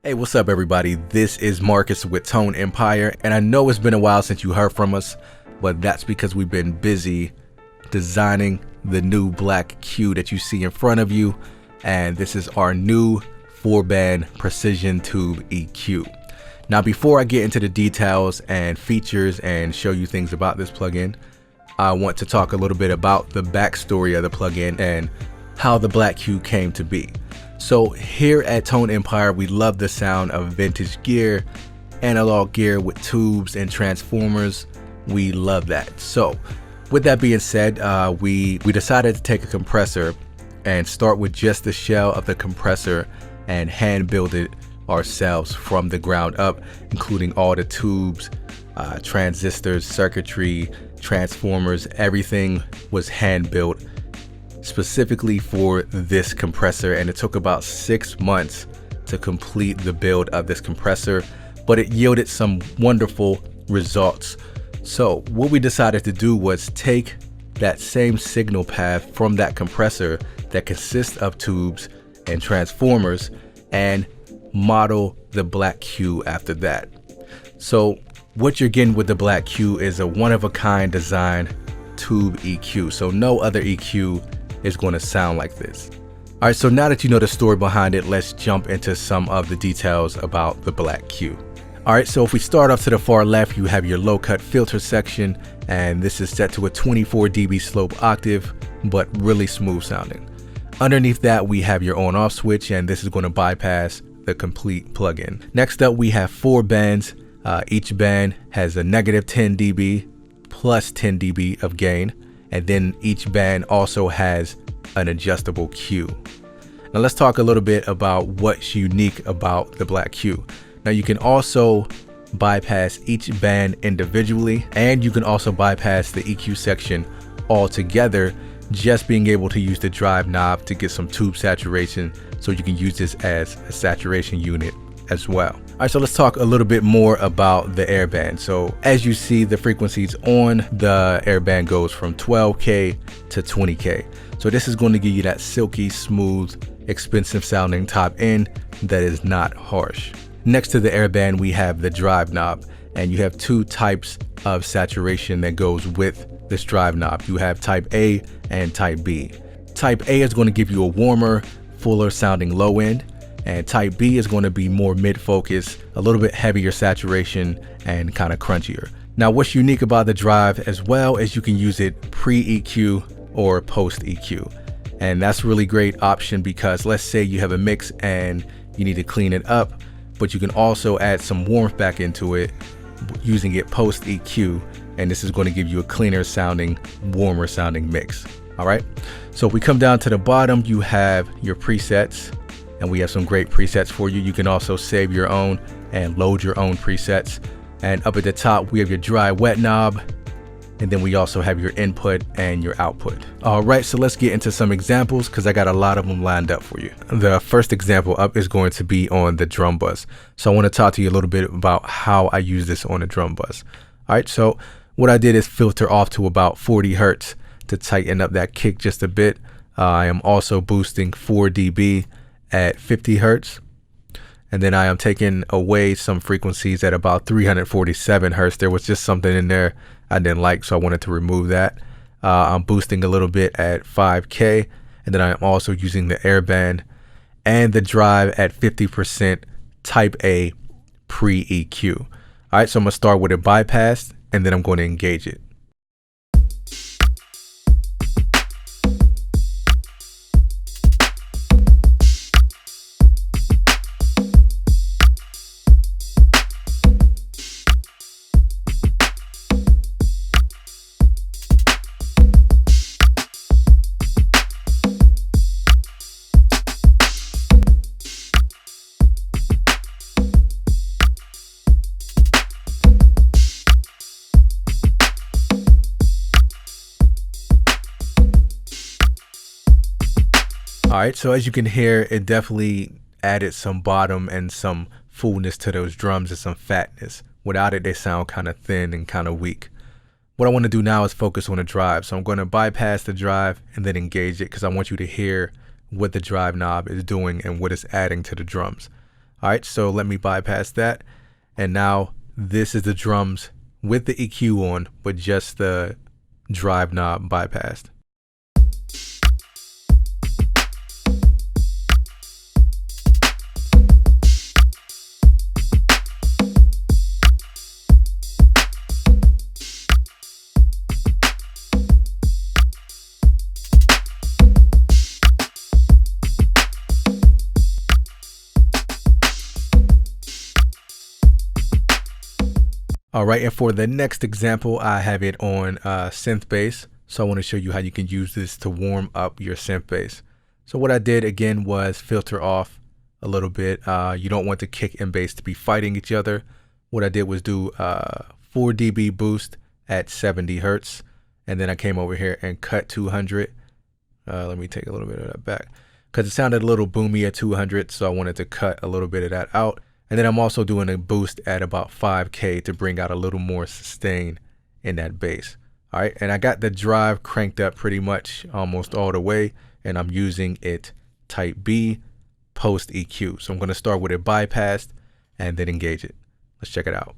Hey, what's up everybody? This is Marcus with Tone Empire, and I know it's been a while since you heard from us, but that's because we've been busy designing the new black Q that you see in front of you, and this is our new 4-band precision tube EQ. Now before I get into the details and features and show you things about this plugin, I want to talk a little bit about the backstory of the plugin and how the black Q came to be. So here at Tone Empire, we love the sound of vintage gear, analog gear with tubes and transformers. We love that. So with that being said, we decided to take a compressor and start with just the shell of the compressor and hand build it ourselves from the ground up, including all the tubes, transistors, circuitry, transformers. Everything was hand built specifically for this compressor, and it took about 6 months to complete the build of this compressor, but it yielded some wonderful results. So what we decided to do was take that same signal path from that compressor that consists of tubes and transformers and model the black Q after that. So what you're getting with the black Q is a one-of-a-kind design tube EQ. So no other EQ is going to sound like this. All right, so now that you know the story behind it, let's jump into some of the details about the black Q. All right, so if we start off to the far left, you have your low cut filter section, and this is set to a 24 dB slope octave, but really smooth sounding. Underneath that, we have your on off switch, and this is going to bypass the complete plugin. Next up, we have 4 bands. Each band has a negative 10 dB plus 10 dB of gain. And then each band also has an adjustable Q. Now let's talk a little bit about what's unique about the black Q. Now you can also bypass each band individually, and you can also bypass the EQ section altogether, just being able to use the drive knob to get some tube saturation, so you can use this as a saturation unit as well. All right, so let's talk a little bit more about the airband. So as you see, the frequencies on the airband goes from 12K to 20K. So this is going to give you that silky, smooth, expensive sounding top end that is not harsh. Next to the airband, we have the drive knob, and you have 2 types of saturation that goes with this drive knob. You have type A and type B. Type A is going to give you a warmer, fuller sounding low end, and type B is going to be more mid-focus, a little bit heavier saturation and kind of crunchier. Now what's unique about the drive as well is you can use it pre-EQ or post-EQ. And that's a really great option because let's say you have a mix and you need to clean it up, but you can also add some warmth back into it using it post-EQ, and this is going to give you a cleaner sounding, warmer sounding mix. All right, so if we come down to the bottom, you have your presets, and we have some great presets for you. You can also save your own and load your own presets. And up at the top, we have your dry wet knob, and then we also have your input and your output. All right, so let's get into some examples because I got a lot of them lined up for you. The first example up is going to be on the drum bus. So I want to talk to you a little bit about how I use this on the drum bus. All right, so what I did is filter off to about 40 hertz to tighten up that kick just a bit. I am also boosting 4 dB at 50 hertz, and then I am taking away some frequencies at about 347 hertz. There was just something in there I didn't like, so I wanted to remove that. I'm boosting a little bit at 5K, and then I am also using the airband and the drive at 50% type A pre-EQ. All right, so I'm gonna start with a bypass, and then I'm going to engage it. All right, so as you can hear, it definitely added some bottom and some fullness to those drums and some fatness. Without it, they sound kind of thin and kind of weak. What I want to do now is focus on the drive. So I'm going to bypass the drive and then engage it because I want you to hear what the drive knob is doing and what it's adding to the drums. All right, so let me bypass that. And now this is the drums with the EQ on, but just the drive knob bypassed. All right, and for the next example, I have it on Synth Bass. So I want to show you how you can use this to warm up your synth bass. So what I did again was filter off a little bit. You don't want the kick and bass to be fighting each other. What I did was do 4 dB boost at 70 Hertz. And then I came over here and cut 200. Let me take a little bit of that back because it sounded a little boomy at 200. So I wanted to cut a little bit of that out. And then I'm also doing a boost at about 5K to bring out a little more sustain in that bass. All right, and I got the drive cranked up pretty much almost all the way, and I'm using it type B post EQ. So I'm going to start with it bypassed and then engage it. Let's check it out.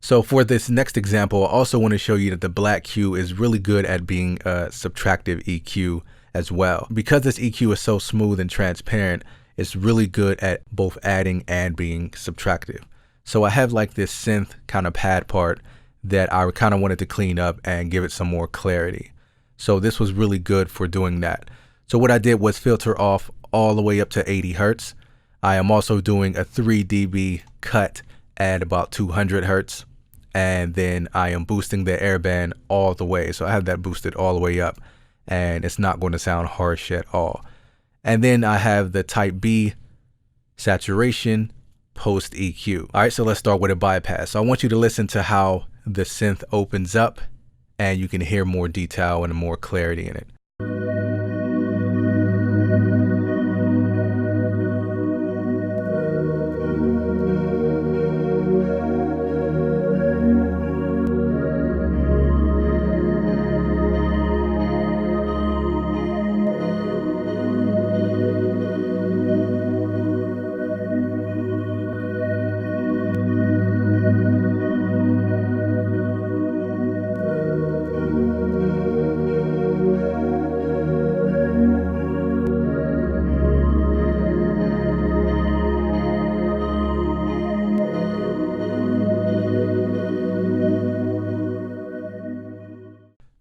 So for this next example, I also want to show you that the Black Q is really good at being a subtractive EQ as well. Because this EQ is so smooth and transparent, it's really good at both adding and being subtractive. So I have like this synth kind of pad part that I kind of wanted to clean up and give it some more clarity. So this was really good for doing that. So what I did was filter off all the way up to 80 Hertz. I am also doing a 3 dB cut at about 200 Hertz. And then I am boosting the airband all the way. So I have that boosted all the way up and it's not going to sound harsh at all. And then I have the type B saturation post EQ. All right, so let's start with a bypass. So I want you to listen to how the synth opens up and you can hear more detail and more clarity in it.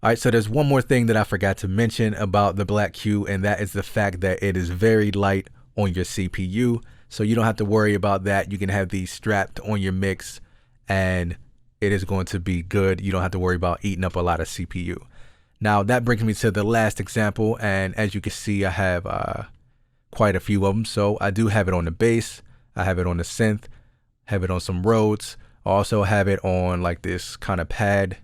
All right, so there's one more thing that I forgot to mention about the Black Q, and that is the fact that it is very light on your CPU. So you don't have to worry about that. You can have these strapped on your mix and it is going to be good. You don't have to worry about eating up a lot of CPU. Now that brings me to the last example, and as you can see, I have quite a few of them. So I do have it on the bass, I have it on the synth, have it on some Rhodes. I also have it on like this kind of pad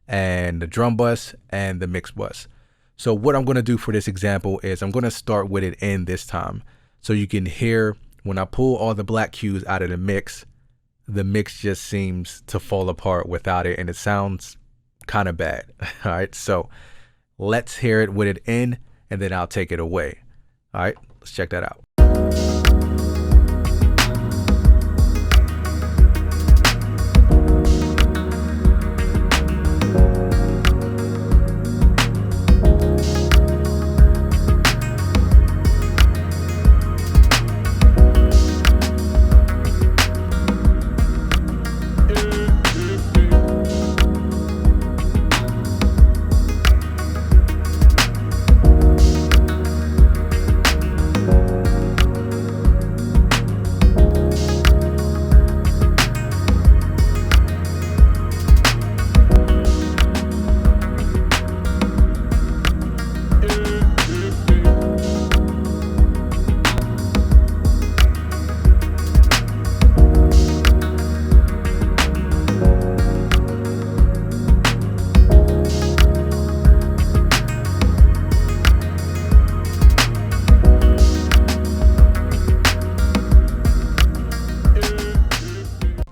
and the drum bus and the mix bus. So what I'm going to do for this example is I'm going to start with it in this time. So you can hear when I pull all the Black Qs out of the mix just seems to fall apart without it and it sounds kind of bad. All right, so let's hear it with it in and then I'll take it away. All right, let's check that out.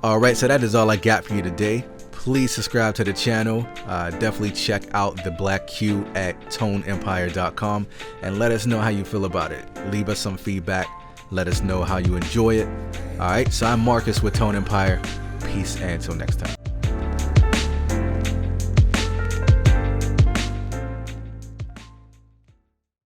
Alright, so that is all I got for you today. Please subscribe to the channel. Definitely check out the Black Q at toneempire.com and let us know how you feel about it. Leave us some feedback. Let us know how you enjoy it. Alright, so I'm Marcus with Tone Empire. Peace and until next time.